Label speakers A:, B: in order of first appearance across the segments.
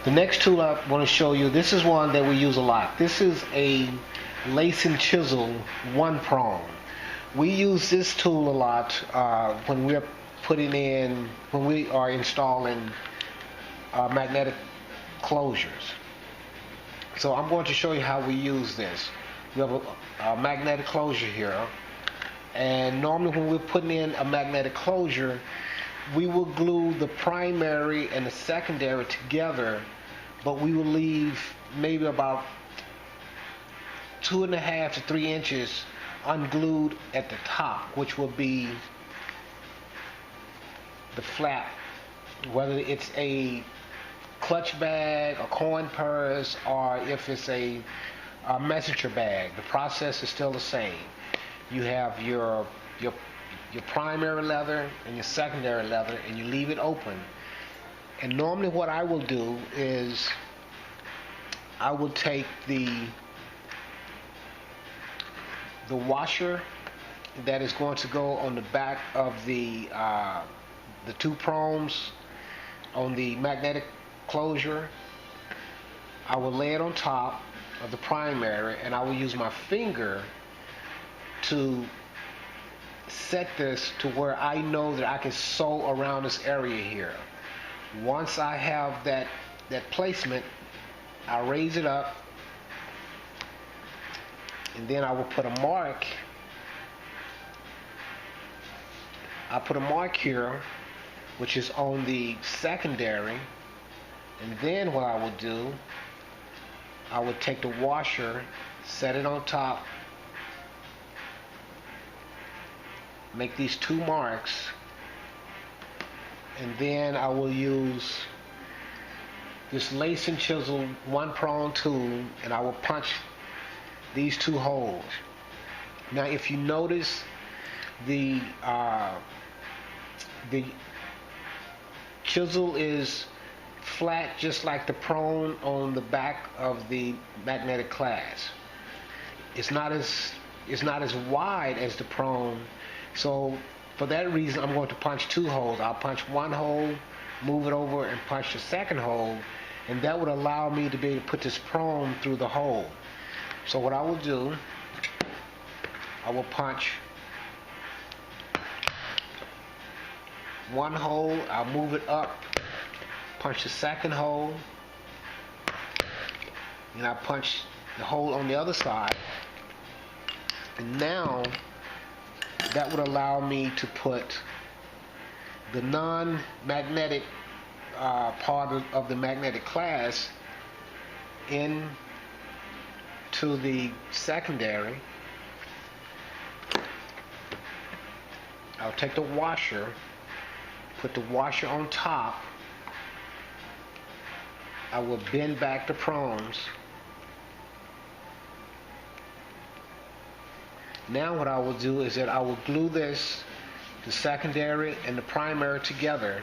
A: The next tool I want to show you, this is one that we use a lot. This is a lace and chisel one prong. We use this tool a lot when we are installing magnetic closures. So I'm going to show you how we use this. We have a magnetic closure here, and normally when we're putting in a magnetic closure, we will glue the primary and the secondary together, but we will leave maybe about 2.5 to 3 inches unglued at the top, which will be the flap, whether it's a clutch bag, a coin purse, or if it's a messenger bag. The process is still the same. You have your primary leather and your secondary leather, and you leave it open. And normally what I will do is I will take the washer that is going to go on the back of the two prongs on the magnetic closure. I will lay it on top of the primary, and I will use my finger to set this to where I know that I can sew around this area here. Once I have that placement, I raise it up, and then I will put a mark. I put a mark here, which is on the secondary, and then what I will do, I would take the washer, set it on top, make these 2 marks, and then I will use this lace and chisel one prong tool, and I will punch these 2 holes. Now if you notice, the chisel is flat just like the prong on the back of the magnetic clasp. It's not as wide as the prong, so for that reason I'm going to punch 2 holes. I'll punch 1 hole, move it over, and punch the second hole, and that would allow me to be able to put this prong through the hole. So what I will do, I will punch 1 hole, I'll move it up, punch the second hole, and I punch the hole on the other side, and now that would allow me to put the non-magnetic part of the magnetic clasp in to the secondary. I'll take the washer, put the washer on top. I will bend back the prongs. Now what I will do is that I will glue this, the secondary and the primary together,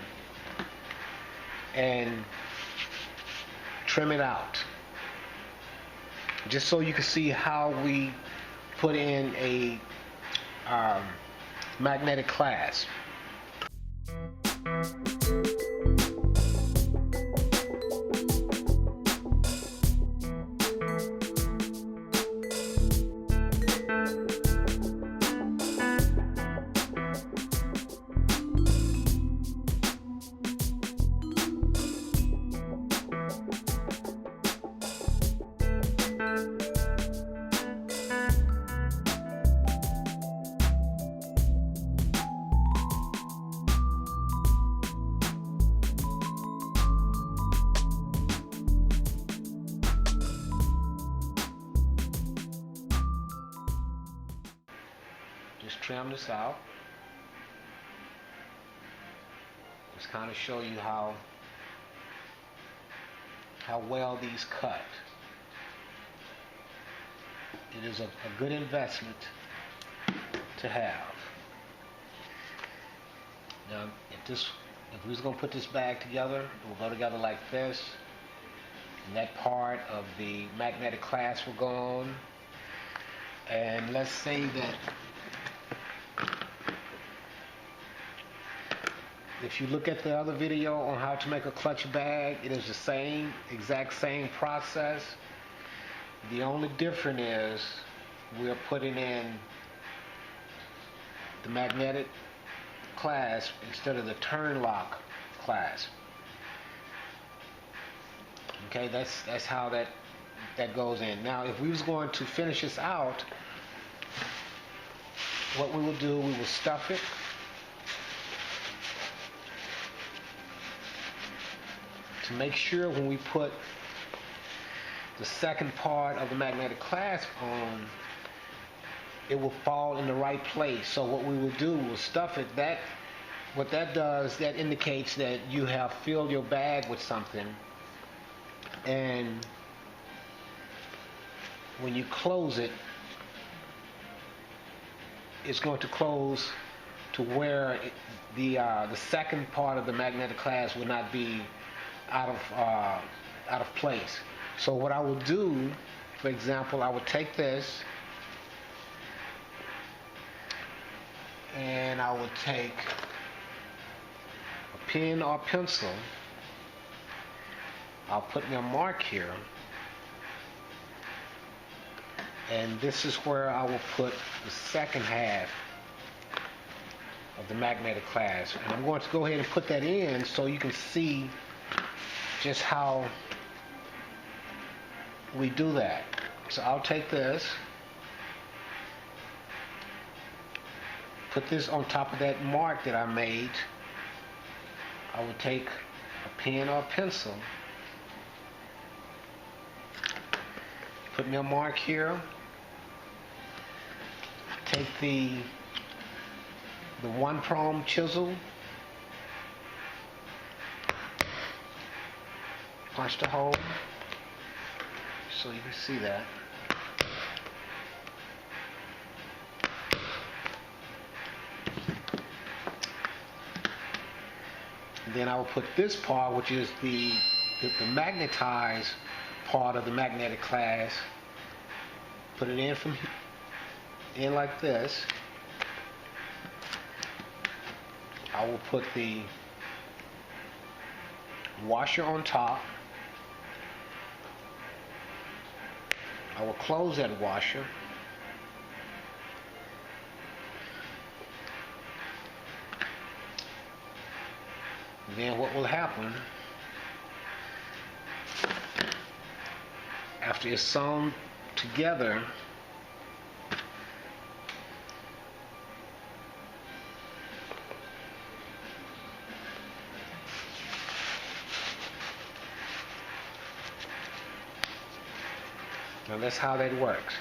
A: and trim it out. Just so you can see how we put in a magnetic clasp. Just trim this out. Just kind of show you how well these cut. It is a good investment to have. Now, if we was going to put this bag together, it will go together like this, and that part of the magnetic clasp will go on. And let's say that If you look at the other video on how to make a clutch bag, it is the exact same process. The only difference is we're putting in the magnetic clasp instead of the turn lock clasp. Okay, that's how that goes in. Now, if we was going to finish this out, what we will do, we will stuff it. To make sure when we put the second part of the magnetic clasp on, it will fall in the right place. So what we will do, we'll stuff it. What that does, that indicates that you have filled your bag with something. And when you close it, it's going to close to where the second part of the magnetic clasp will not be out of place. So what I will do, for example, I would take this and I would take a pen or pencil. I'll put my mark here, and this is where I will put the second half of the magnetic clasp. And I'm going to go ahead and put that in so you can see just how we do that. So I'll take this, put this on top of that mark that I made. I will take a pen or a pencil, put me a mark here, take the one prong chisel, punch the hole so you can see that. And then I will put this part, which is the magnetized part of the magnetic clasp, put it in like this. I will put the washer on top. I will close that washer. Then what will happen, after it's sewn together, now that's how that works.